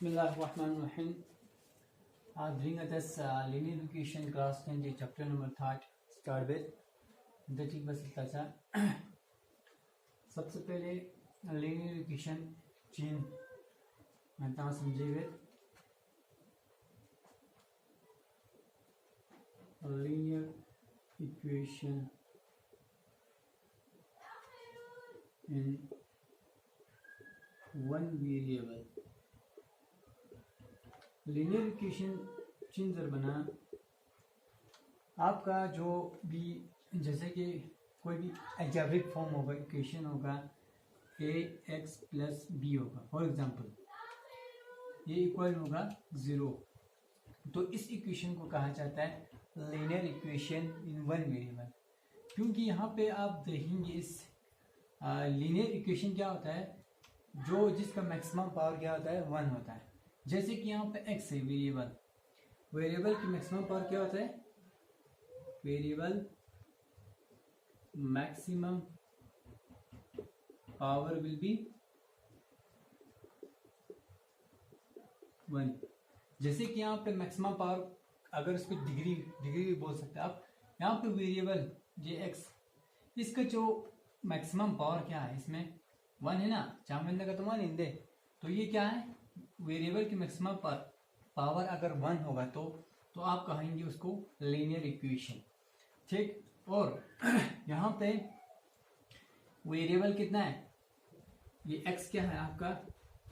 Bismillahirrahmanirrahim. Doing this linear equation class 20 chapter number 3 start with देखिए बस इतना सा सबसे पहले linear equation चीन मैं तहाँ समझिए linear equation in one variable linear equation चिन्ह जर बना आपका जो भी जैसे कि कोई भी अलजेब्रिक फॉर्म होगा इक्वेशन होगा ax प्लस b होगा फॉर एग्जांपल ये इक्वल होगा 0 तो इस इक्वेशन को कहा जाता है linear equation in one variable. क्योंकि यहाँ पे आप देखेंगे इस लीनियर इक्वेशन क्या होता है जो जिसका मैक्सिमम पावर क्या होता है 1 होता है। जैसे कि यहाँ पे x है वेरिएबल की मैक्सिमम पावर क्या होता है variable maximum power will be 1। जैसे कि यहाँ पे मैक्सिमम पावर अगर इसको डिग्री भी बोल सकते हैं आप। यहाँ पे वेरिएबल जे x इसका जो मैक्सिमम पावर क्या है इसमें 1 है ना, चामंदा का तो 1 इंदे तो ये क्या है वेरिएबल की मैक्सिमम पावर अगर 1 होगा तो आप कहेंगे उसको लीनियर इक्वेशन, ठीक। और यहाँ पे वेरिएबल कितना है ये x क्या है आपका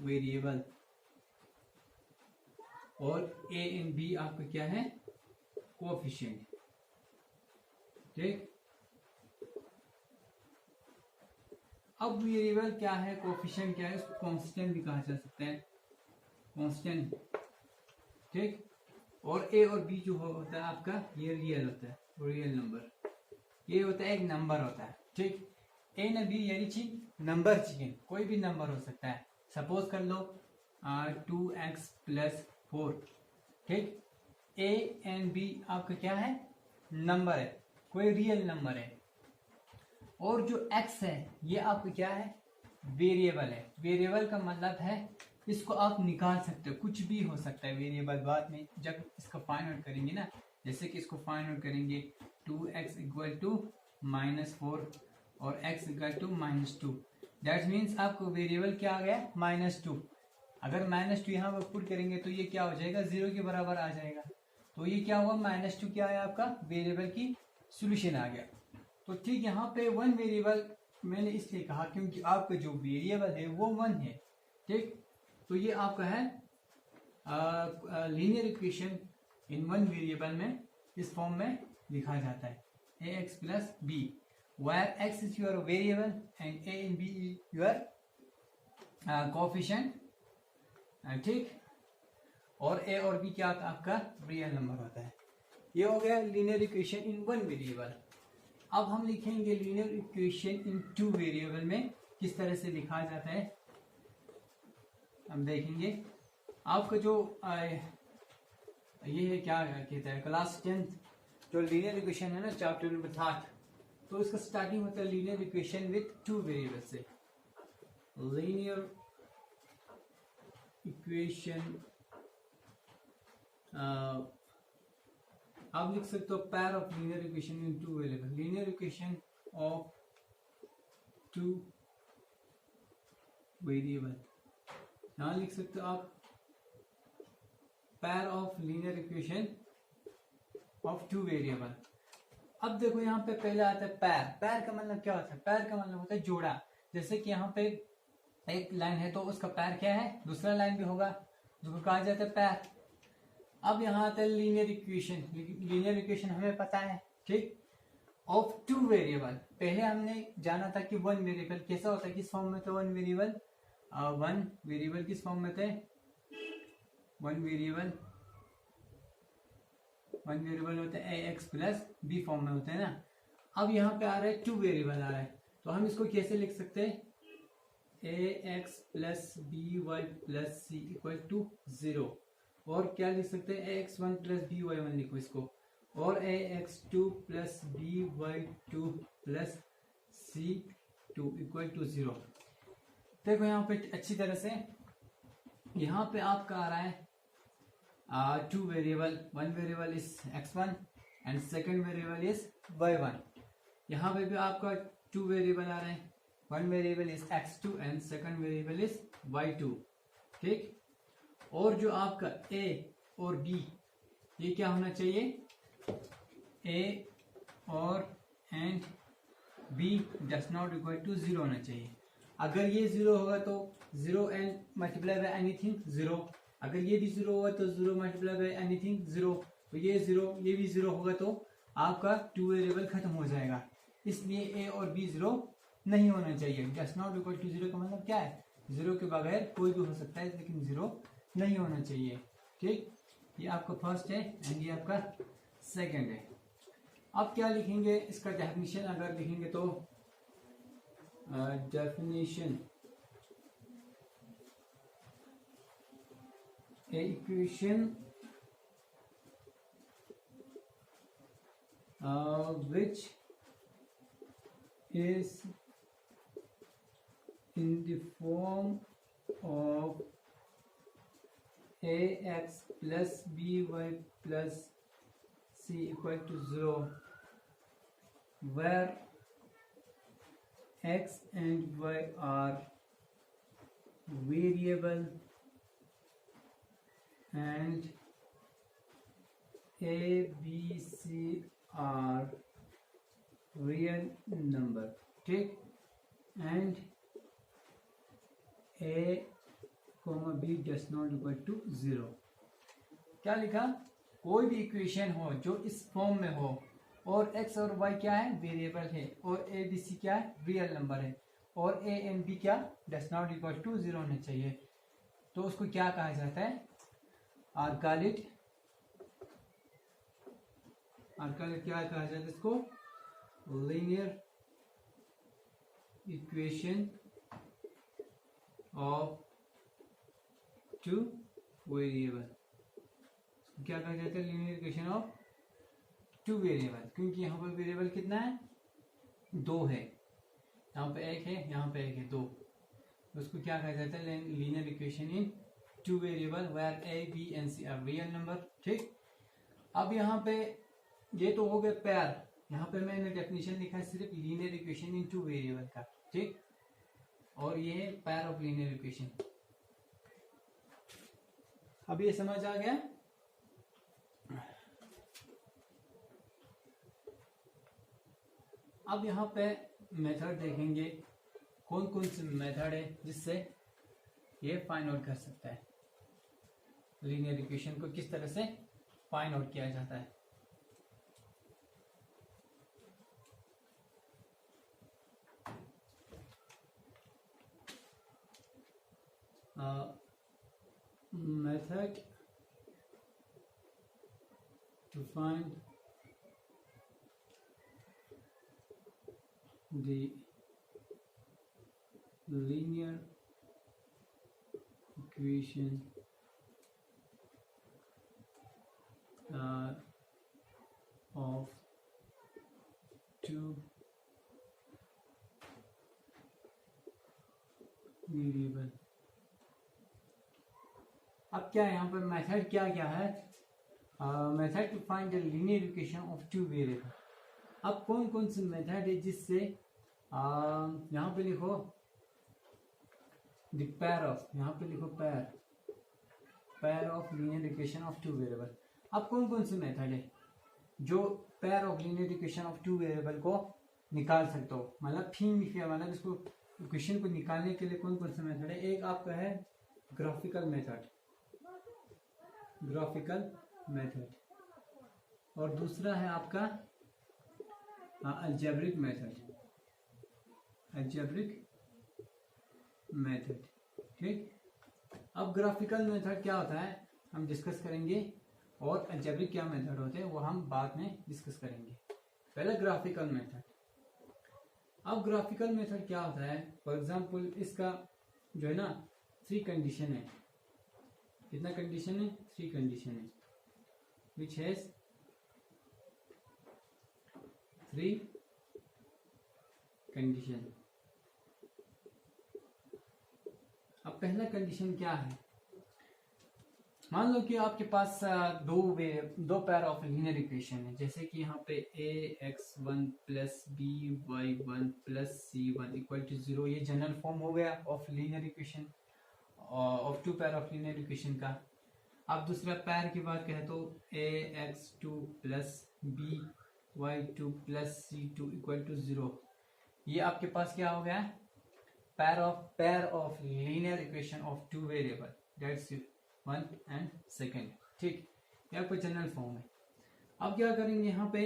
वेरिएबल और a एंड b आपका क्या है कोएफिशिएंट, ठीक। अब वेरिएबल क्या है कोएफिशिएंट क्या है उसको कांस्टेंट भी कहा जा सकता है कांस्टेंट, ठीक। और a और b जो होता है आपका ये रियल होता है रियल नंबर, ये होता है एक नंबर होता है, ठीक। a न b यानी चीज नंबर चाहिए कोई भी नंबर हो सकता है। सपोज कर लो 2x प्लस 4, ठीक। a एंड b आपका क्या है नंबर है कोई रियल नंबर है और जो x है ये आपका क्या है वेरिएबल है। वेरिएबल का मतलब है इसको आप निकाल सकते हो कुछ भी हो सकता है वेरिएबल। बाद में जब इसका फाइंड आउट करेंगे ना, जैसे कि इसको फाइंड आउट करेंगे 2x इक्वल टू -4 और x equal to -2 that means आपको वेरिएबल क्या आ गया -2। अगर -2 यहाँ पर पुट करेंगे तो ये क्या हो जाएगा 0 के बराबर आ जाएगा। तो ये क्या हुआ -2 क्या है आपका वेरिएबल की सोल्यूशन आ गया। तो ठीक यहाँ पे वन वेरिएबल मैंने इसलिए कहा क्योंकि आपका जो वेरिएबल है वो 1 है, ठीक। तो ये आपका है linear equation in one variable में इस फॉर्म में लिखा जाता है ax plus b where x is your variable and a and b is your coefficient, ठीक। और a और b क्या आपका रियल नंबर होता है। ये हो गया linear equation in one variable. अब हम लिखेंगे linear equation in two variable में किस तरह से लिखा जाता है हम देखेंगे। आपका जो ये है क्या कहता है क्लास 10 जो लीनियर इक्वेशन है ना चैप्टर नंबर 3 तो इसका स्टार्टिंग होता है linear equation with two variable से। लीनियर इक्वेशन आप लिख सकते हो पैर of linear equation in two variable. Linear equation of two variable यहाँ लिख सकते हो आप पैर of linear equation of two variable. अब देखो यहाँ पे पहले आता है पैर। पैर का मतलब क्या होता है पैर का मतलब होता है जोड़ा। जैसे कि यहाँ पे एक लाइन है तो उसका पैर क्या है दूसरा लाइन भी होगा जो कहा जाता है पैर। अब यहाँ आता है लीनियर इक्वेशन। लीनियर इक्वेशन हमें पता है, ठीक। ऑफ टू वेरिएबल पहले हमने जाना था कि वन वेरिएबल कैसा होता है किस फॉर्म में। तो वन वेरिएबल किस फॉर्म में थे वन वेरिएबल होते हैं ax प्लस b फॉर्म में होते हैं ना। अब यहाँ पे आ रहा है टू वेरिएबल आ रहा है तो हम इसको कैसे लिख सकते हैं ax plus by plus c equal to 0 और क्या लिख सकते हैं ax1 प्लस by1 लिखो इसको और ax2 plus by2 plus c2 equal to 0। देखो यहाँ पे अच्छी तरह से यहाँ पे आपका आ रहा है two variable, one variable is x1 and second variable is y1। यहाँ पे भी आपका टू वेरिएबल आ रहे हैं, one variable is x2 and second variable is y2। ठीक, और जो आपका a और b ये क्या होना चाहिए, a और and b does not equal to 0 होना चाहिए। अगर ये 0 होगा तो 0 एंड मल्टीप्लाई बाय एनीथिंग 0, अगर ये भी 0 होगा तो 0 मल्टीप्लाई बाय एनीथिंग 0, तो ये 0 ये भी 0 होगा तो आपका टू वेरिएबल खत्म हो जाएगा। इसलिए a और b 0 नहीं होना चाहिए। डस नॉट इक्वल टू 0 का मतलब क्या है, 0 के बगैर कोई भी हो सकता है लेकिन 0 नहीं होना चाहिए। ठीक, ये आपका फर्स्ट है एंड ये आपका सेकंड है। अब क्या लिखेंगे इसका डेफिनेशन, अगर लिखेंगे तो definition equation which is in the form of ax plus by plus c equal to 0, where x and y are variable and a, b, c are real number। ठीक, and a, b does not equal to 0। क्या लिखा, कोई भी equation हो जो इस form में हो और x और y क्या है, वेरिएबल है, और a b c क्या है, रियल नंबर है, और a एंड b क्या डस नॉट इक्वल टू 0 होना चाहिए, तो उसको क्या कहा जाता है, आर्कालिट क्या कहा जाता है इसको, linear equation of two variable. क्या कहा जाता है, linear equation of two variable, क्योंकि यहाँ पर वेरिएबल कितना है, 2 है, यहाँ पे 1 है, यहाँ पे 1 है, 2, उसको क्या कहा जाता है, linear equation in two variable where a, b and c are real number. ठीक, अब यहाँ पे ये तो हो गए पैर, यहाँ पे मैंने डेफिनेशन लिखा है सिर्फ linear equation in two variable का। ठीक, और ये है पैर ऑफ लीनियर इक्वेशन। अब ये समझ आ गया। अब यहाँ पे मेथड देखेंगे, कौन कौन से मेथड है जिससे ये फाइंड आउट कर सकता है, लीनियर इक्वेशन को किस तरह से फाइंड आउट किया जाता है। Method to find the linear equation of two variable. अब क्या है यहाँ पर मेथड क्या क्या है, method to find the linear equation of two variable. अब कौन कौन से मेथड है जिससे यहाँ पे लिखो द पेयर ऑफ, यहाँ पे लिखो pair of linear equation of two variable. अब कौन कौन से मेथड है जो pair of linear equation of two variable को निकाल सकते हो, मतलब मतलब इसको इक्वेशन को निकालने के लिए कौन कौन से मेथड है। एक आपका है ग्राफिकल मेथड, और दूसरा है आपका अलजेब्रिक मेथड। ठीक, अब ग्राफिकल मेथड क्या होता है हम डिस्कस करेंगे, और अलजेब्रिक क्या मेथड होते हैं वो हम बाद में डिस्कस करेंगे। पहले ग्राफिकल मेथड। अब ग्राफिकल मेथड क्या होता है, फॉर एग्जांपल इसका जो है ना 3 कंडीशन है, कितना कंडीशन है, 3 कंडीशन है, विच हैज 3 कंडीशन। अब पहला कंडीशन क्या है, मान लो कि आपके पास दो पैर ऑफ लीनियर इक्वेशन है, जैसे कि यहाँ पे ax1 plus by1 plus c1 equal to 0। ये जनरल फॉर्म हो गया of linear equation, of two pair of linear equation का। अब दूसरा पैर की बात करें तो ax2 plus by2 plus c2 equal to 0। ये आपके पास क्या हो गया, पैर of linear equation of two variable, that's 1 and second. ठीक, ये आपका जनरल फॉर्म है। अब क्या करेंगे, यहाँ पे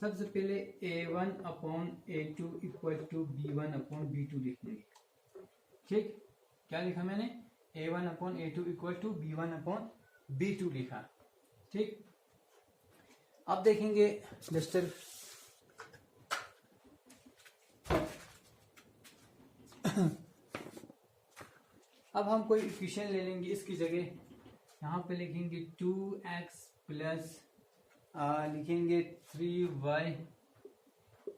सबसे पहले a1 upon a2 equal to b1 upon b2 लिखेंगे। ठीक, क्या लिखा मैंने, a1 upon a2 equal to b1 upon b2 लिखा। ठीक, अब देखेंगे जस्टर अब हम कोई इक्वेशन ले लेंगे, इसकी जगह यहाँ पे लिखेंगे 2x प्लस लिखेंगे 3y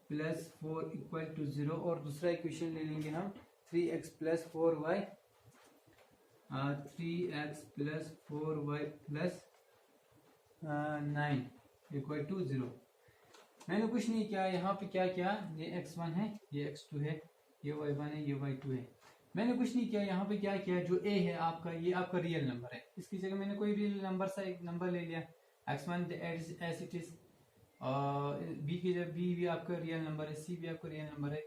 प्लस 4 इक्वल टू 0, और दूसरा इक्वेशन ले लेंगे हम 3x plus 4y 3x plus 4y plus 9 equal to 0। मैंने कुछ नहीं किया, यहाँ पे क्या किया, ये x1 है, ये x2 है, ये y1 है, ये y2 है। मैंने कुछ नहीं किया, यहाँ पे क्या किया, जो a है आपका, ये आपका रियल नंबर है, इसकी जगह मैंने कोई रियल नंबर सा एक नंबर ले लिया, x1 एज इट इज, और b की जगह b भी आपका रियल नंबर है, c भी आपका रियल नंबर है,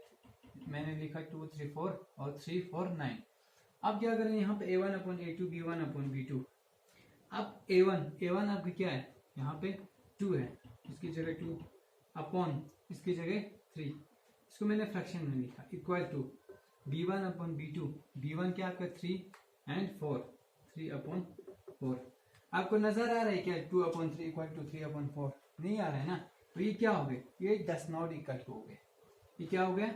मैंने लिखा 2 3 4 और 3 4 9। अब क्या करें, यहाँ पे a1 upon a2 b1 upon b2। अब a1 आपका क्या है, यहाँ पे 2 है, इसकी जगह 2 अपॉन इसकी जगह 3, इसको मैंने फ्रैक्शन में लिखा, equal to b1 upon b2। b1 क्या आपका 3 एंड 4, 3 अपॉन 4। आपको नजर आ रहा है क्या 2 अपॉन 3 इक्वल टू 3 अपॉन 4? नहीं आ रहा है ना, तो ये क्या हो गया, ये डस नॉट इक्वल टू हो गया। ये क्या हो गया,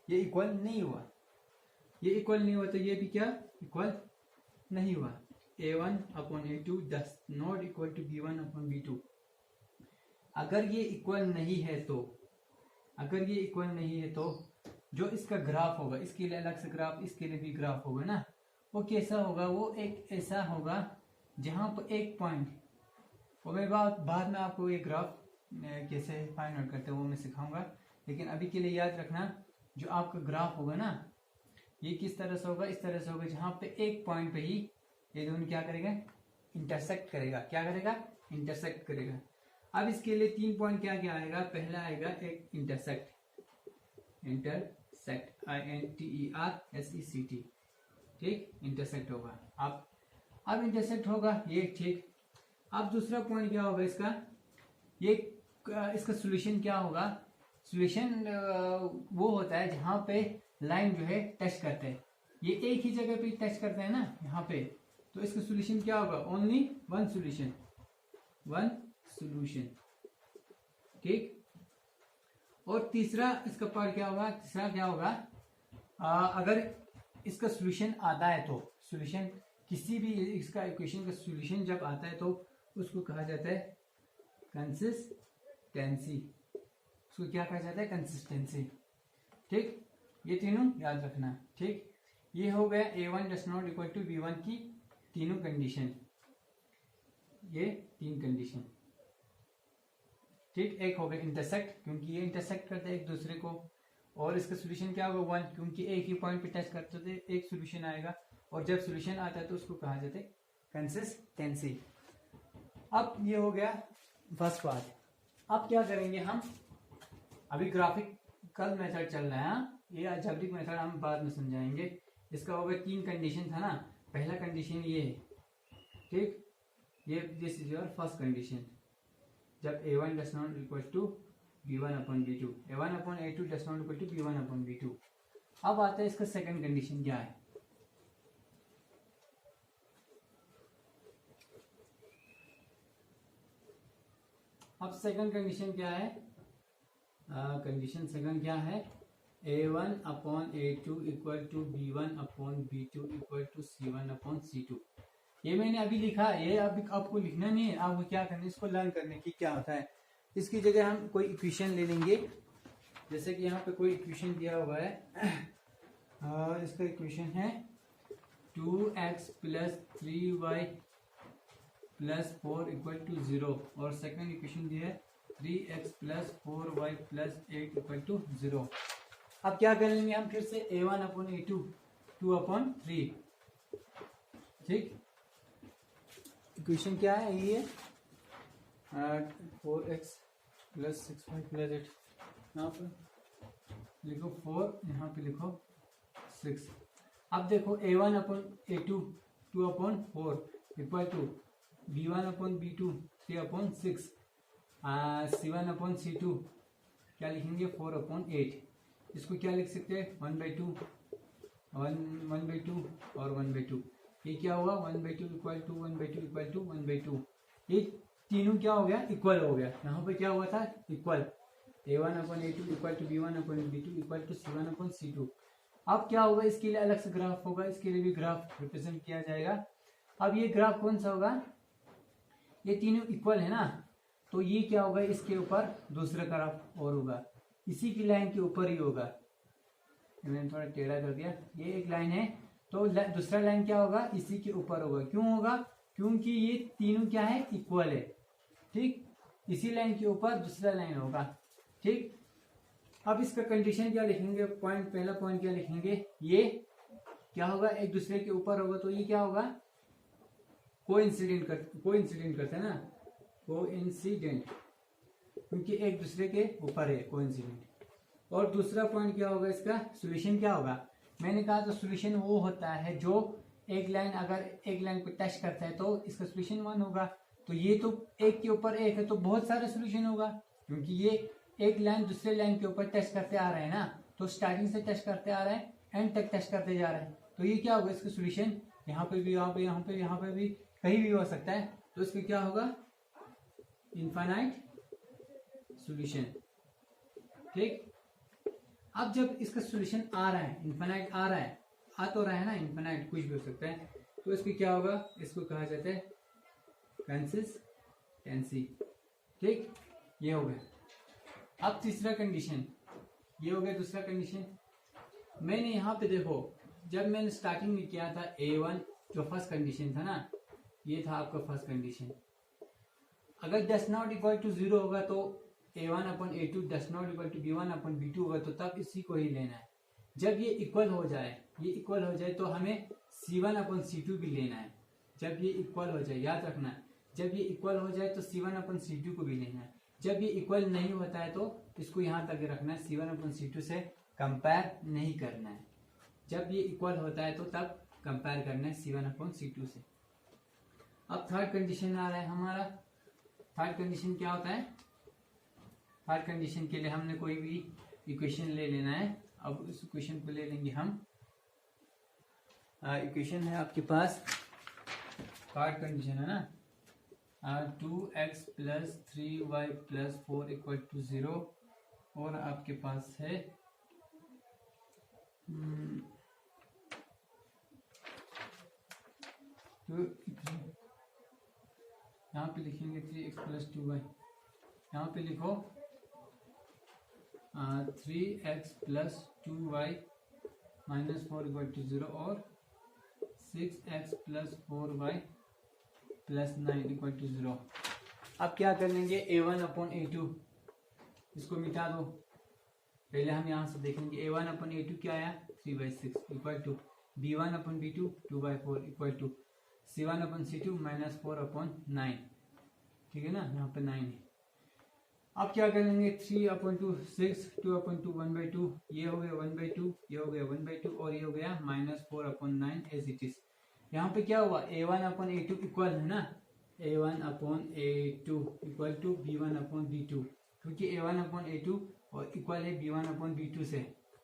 ये इक्वल नहीं हुआ, ये इक्वल नहीं हुआ, तो ये भी क्या इक्वल नहीं हुआ। a1 upon a2 does not equal to b1 upon b2। अगर ये इक्वल नहीं है तो, अगर ये इक्वल नहीं है तो जो इसका ग्राफ होगा, इसके लिए अलग से ग्राफ, इसके लिए भी ग्राफ होगा ना, वो कैसा होगा, वो एक ऐसा होगा जहां पर एक पॉइंट, और मैं बाद में आपको ये ग्राफ कैसे फाइंड आउट करते हैं वो मैं सिखाऊंगा, लेकिन अभी के लिए याद रखना, जो आपका ग्राफ होगा ना, ये किस तरह से होगा, इस तरह से होगा जहां पे एक पॉइंट पे ही ये दोनों क्या करेगा, इंटरसेक्ट करेगा। क्या करेगा, इंटरसेक्ट करेगा। अब इसके लिए 3 पॉइंट क्या क्या आएगा, पहला आएगा एक इंटरसेक्ट, INTERSECT, ठीक, इंटरसेक्ट होगा। अब इंटरसेक्ट होगा ये, ठीक। अब दूसरा पॉइंट क्या होगा इसका, ये इसका सॉल्यूशन क्या होगा, सॉल्यूशन वो होता है जहां पे लाइन जो है टच करते हैं, ये एक ही जगह पे टच करते हैं ना यहाँ पे, तो इसका सॉल्यूशन क्या होगा, ओनली वन सॉल्यूशन, ठीक। और तीसरा इसका पार्ट क्या होगा, तीसरा क्या होगा, अगर इसका सॉल्यूशन आता है तो, सॉल्यूशन किसी भी इसका इक्वेशन का सॉल्यूशन जब आता है तो उसको कहा जाता है कंसिस्टेंसी, उसको क्या कहा जाता है, कंसिस्टेंसी, ठीक। ये तीनों याद रखना, ठीक। ये हो गया a1 does not equal to b1 की तीनों कंडीशन, ये 3 कंडीशन, ठीक। एक हो गया इंटरसेक्ट, क्योंकि ये इंटरसेक्ट करते हैं एक दूसरे को, और इसका सॉल्यूशन क्या होगा 1, क्योंकि एक ही पॉइंट पे टच करते थे एक सॉल्यूशन आएगा, और जब सॉल्यूशन आता है तो उसको कहा जाता है कंसिस्टेंसी। अब ये हो गया फर्स्ट पार्ट। अब क्या करेंगे हम, अभी ग्राफिकल मेथड चल रहा है, हाँ? ये अलजेब्रिक मेथड हम बाद में समझाएंगे। इसका हो गया 3 कंडीशन था ना, पहला कंडीशन ये है, ठीक, ये this is your first condition, जब a1 does not equal to b1 upon b2, a1 upon a2 does not equal to b1 upon b2। अब आता है इसका सेकंड कंडीशन क्या है, अब सेकंड कंडीशन क्या है, कंडीशन सेकंड क्या है, a1 upon a2 equal to b1 upon b2 equal to c1 upon c2। ये मैंने अभी लिखा, ये अभी आपको लिखना नहीं है, आपको क्या करना है, इसको लर्न करने की क्या होता है। इसकी जगह हम कोई इक्वेशन ले लेंगे, जैसे कि यहाँ पे कोई इक्वेशन दिया हुआ है, इसका इक्वेशन है 2x plus 3y plus 4 equal to 0 और सेकंड इक्वेशन दी है 3x plus 4y plus 8 equal to 0। अब क्या कर लेंगे हम फिर से a1 अपॉन a2 2 अपॉन 3। ठीक, इक्वेशन क्या है ये 4x प्लस 6y प्लस 8, यहाँ पर लिखो 4, यहाँ पे लिखो 6। अब देखो a1 upon a2 2 upon 4 equal to b1 upon b2 3 upon 6, c1 upon c2 क्या लिखेंगे 4 अपॉन 8। इसको क्या लिख सकते हैं 1/2 और 1/2। ये क्या होगा 1/2 इक्वल टू 1/2 इक्वल टू 1/2। ये तीनों क्या हो गया इक्वल हो गया। यहाँ पे क्या हुआ था equal, a1 upon a2 equal to b1 upon b2 equal to c1 upon c2। अब क्या होगा, इसके लिए अलग से ग्राफ होगा, इसके लिए भी ग्राफ रिप्रेजेंट किया जाएगा। अब ये ग्राफ कौन सा होगा, ये तीनों इक्वल है ना, तो ये क्या होगा इसके ऊपर दूसरा ग्राफ और होगा, इसी की लाइन के ऊपर ही होगा। मैंने थोड़ा टेढ़ा कर दिया, ये एक लाइन है तो दूसरा लाइन क्या होगा इसी के ऊपर होगा। क्यों होगा, क्योंकि ये तीनों क्या है इक्वल है। ठीक, इसी लाइन के ऊपर दूसरा लाइन होगा। ठीक, अब इसका कंडीशन क्या लिखेंगे, पॉइंट पहला पॉइंट क्या लिखेंगे, ये क्या होगा एक दूसरे के ऊपर होगा, तो ये क्या होगा कोइंसिडेंट करते हैं ना, कोइंसिडेंट, क्योंकि एक दूसरे के ऊपर है कोइंसिडेंट। और दूसरा पॉइंट क्या होगा, इसका सॉल्यूशन क्या होगा, मैंने कहा तो सॉल्यूशन वो होता है जो एक लाइन अगर एक लाइन को टच करता है तो इसका सॉल्यूशन 1 होगा। तो ये तो एक के ऊपर एक है तो बहुत सारे सॉल्यूशन होगा, क्योंकि ये एक लाइन दूसरे लाइन के ऊपर टच करते आ रहे हैं ना, तो स्टार्टिंग से टच करते आ रहे हैं एंड तक टच करते जा रहे हैं। तो ये क्या होगा इसका सॉल्यूशन, यहाँ पे भी, यहाँ पे, यहाँ पे, यहाँ पे भी, कहीं भी हो सकता है। तो इसका क्या होगा इनफाइनाइट सॉल्यूशन। ठीक, अब जब इसका सॉल्यूशन आ रहा है, इनफाइनाइट आ रहा है, आ तो रहा है ना, इनफाइनाइट कुछ भी हो सकता है, तो इसको क्या होगा, इसको कहा जाता है कंसिस्टेंसी। ठीक, ये हो गया। अब तीसरा कंडीशन, ये हो गया दूसरा कंडीशन। मैंने यहाँ पे देखो, जब मैंने स्टार्टिंग में किया था A1 जो फर्स्ट कंडीशन था ना, ये था आपका फर्स्ट कंडीशन। अगर डस नॉट इक्वल टू 0 होगा तो a1 upon a2 does not equal to b1 upon b2 होगा, तो तब इसी को ही लेना है। जब ये इक्वल हो जाए, ये इक्वल हो जाए तो हमें c1 अपॉन c2 भी लेना है। जब ये इक्वल हो जाए, याद रखना, जब ये इक्वल हो जाए तो c1 अपॉन c2 को भी लेना है। जब ये इक्वल नहीं होता है तो इसको यहाँ तक रखना है, c1 अपॉन c2 से कंपेयर नहीं करना है। जब ये इक्वल होता है तो तब कंपेयर करना है c1 अपॉन c2 से। अब थर्ड कंडीशन आ रहा है हमारा। थर्ड कंडीशन क्या होता है, थर्ड कंडीशन के लिए हमने कोई भी इक्वेशन ले लेना है। अब इस इक्वेशन को ले लेंगे हम, इक्वेशन है आपके पास, थर्ड कंडीशन है ना, 2x plus 3y plus 4 equal to 0, और आपके पास है तो यहाँ पे लिखेंगे 3x प्लस 2y, यहाँ पे लिखो 3x plus 2y minus 4 equal to 0, और 6x plus 4y plus 9 equal to 0। अब क्या कर लेंगे, a1 अपॉन a2 इसको मिटा दो। पहले हम यहाँ से देखेंगे a1 अपॉन a2 क्या आया 3/6 equal to b1 upon b2 2/4 equal to c1 upon c2 minus 4 upon 9। ठीक है ना, यहाँ पे 9 है। अब क्या करेंगे 3 अपॉन 2 6, 2 अपॉन 2 1/2, ये हो गया 1/2, ये हो गया 1/2, और ये हो गया minus 4 upon 9 as it is. यहाँ पे क्या हुआ a1 अपॉन a2 इक्वल है ना, a1 upon a2 equal to b1 upon b2, क्योंकि a1 अपॉन a2 और इक्वल है b1 अपॉन b2 से।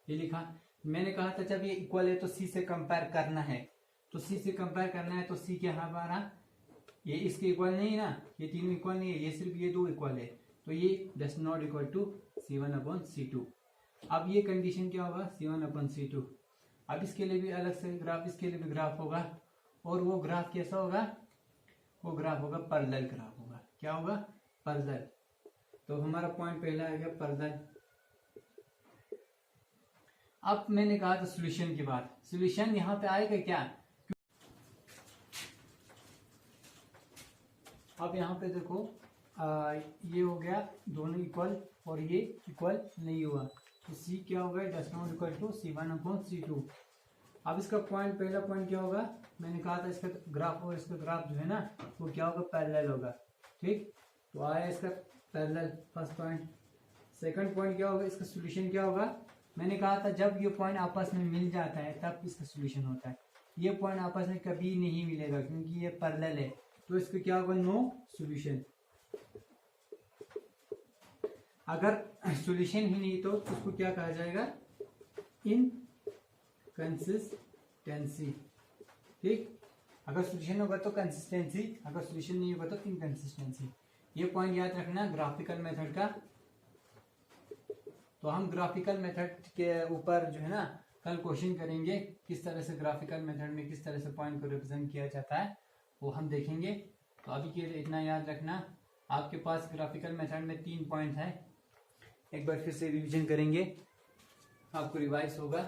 ये लिखा, मैंने कहा था जब ये इक्वल है तो c से कंपेयर करना है, तो c से कंपेयर करना है तो c क्या हमारा, ये इसके इक्वल नहीं है ना, ये तीनों इक्वल नहीं है, ये सिर्फ ये दो इक्वल है, तो ये does not equal to c1 upon c2। अब ये कंडीशन क्या होगा c1 अपॉन c2। अब इसके लिए भी अलग से ग्राफ, इसके लिए भी ग्राफ होगा, और वो ग्राफ कैसा होगा, वो ग्राफ होगा पैरेलल ग्राफ होगा। क्या होगा पैरेलल। तो हमारा पॉइंट पहला आ गया पैरेलल। अब मैंने कहा था सॉल्यूशन की बात, सॉल्यूशन यहाँ पे आएगा क्या, अब यहाँ पे देखो ये हो गया दोनों इक्वल और ये इक्वल नहीं हुआ, तो सी क्या होगा, does not equal to C1/C2। अब इसका पॉइंट, पहला पॉइंट क्या होगा, मैंने कहा था इसका ग्राफ और इसका ग्राफ जो है ना वो क्या होगा, पैरेलल होगा। ठीक, तो आया इसका parallel first point. Second point क्या होगा, इसका सोल्यूशन क्या होगा, मैंने कहा था जब ये पॉइंट आपस में मिल जाता है तब इसका सोल्यूशन होता है। ये पॉइंट आपस में कभी नहीं मिलेगा क्योंकि ये पैरेलल है, तो इसका क्या होगा, नो सोल्यूशन। अगर सॉल्यूशन ही नहीं तो उसको क्या कहा जाएगा, इनकंसिस्टेंसी। ठीक, अगर सॉल्यूशन होगा तो कंसिस्टेंसी, अगर सॉल्यूशन नहीं होगा तो इनकंसिस्टेंसी। ये पॉइंट याद रखना ग्राफिकल मेथड का। तो हम ग्राफिकल मेथड के ऊपर जो है ना कल क्वेश्चन करेंगे, किस तरह से ग्राफिकल मेथड में किस तरह से पॉइंट को रिप्रेजेंट किया जाता है वो हम देखेंगे। तो अभी के लिए इतना याद रखना, आपके पास ग्राफिकल मेथड में 3 पॉइंट है। एक बार फिर से रिवीजन करेंगे, आपको रिवाइज होगा।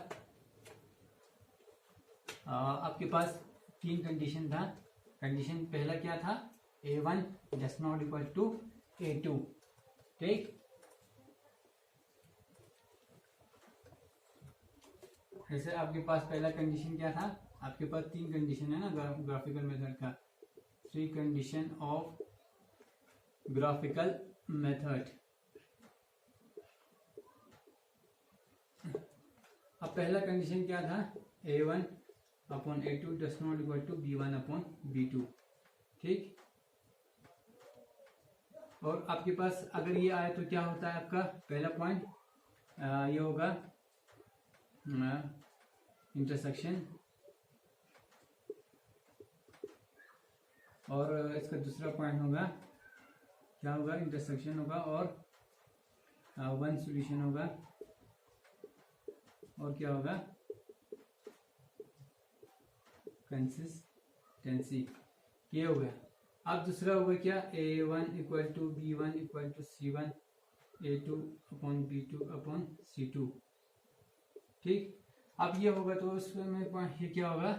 आपके पास 3 कंडीशन था। कंडीशन पहला क्या था, A1 does not equal to A2। ठीक, जैसे आपके पास पहला कंडीशन क्या था, आपके पास 3 कंडीशन है ना ग्राफिकल मेथड का, 3 कंडीशन ऑफ ग्राफिकल मेथड। अब पहला कंडीशन क्या था, A1/A2 does not equal to B1/B2। ठीक, और आपके पास अगर ये आए तो क्या होता है, आपका पहला पॉइंट ये होगा इंटरसेक्शन, और इसका दूसरा पॉइंट होगा क्या होगा, इंटरसेक्शन होगा, और 1 सॉल्यूशन होगा, और क्या होगा, कंसिस्टेंसी। ये हो गया। अब दूसरा होगा क्या, A1/B1/C1, A2/B2/C2। ठीक, अब ये होगा तो उसमें पॉइंट ये क्या होगा,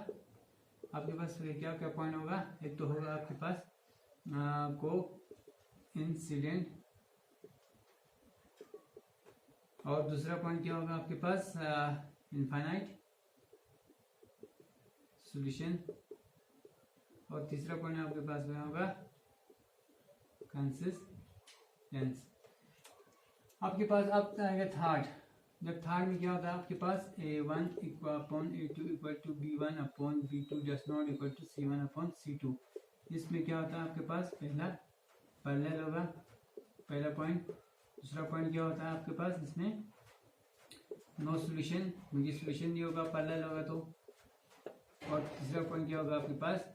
आपके पास क्या क्या पॉइंट होगा, एक तो होगा आपके पास कोइंसिडेंट, और दूसरा पॉइंट क्या होगा आपके पास, इनफाइनाइट सॉल्यूशन, और तीसरा पॉइंट आपके पास क्या होगा, कंसिस्टेंस। आपके पास अब आएगा थर्ड। जब थर्ड में क्या होता है आपके पास, A1/A2 equal to B1/B2 does not equal to C1/C2। इसमें क्या होता है आपके पास, पहला पैरेलल होगा, पहला पॉइंट। दूसरा पॉइंट क्या होता है आपके पास, इसमें नो सॉल्यूशन, क्योंकि सॉल्यूशन नहीं होगा, पैरेलल होगा तो। और तीसरा पॉइंट क्या होगा आपके पास,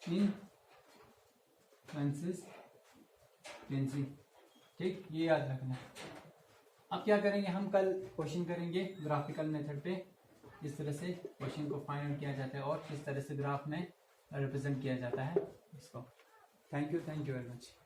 इनकंसिस्टेंसी। ठीक, ये याद रखना। अब क्या करेंगे, हम कल क्वेश्चन करेंगे ग्राफिकल मेथड पे, इस तरह से क्वेश्चन को फाइंड आउट किया जाता है और किस तरह से ग्राफ में रिप्रेजेंट किया जाता है इसको। Thank you very much.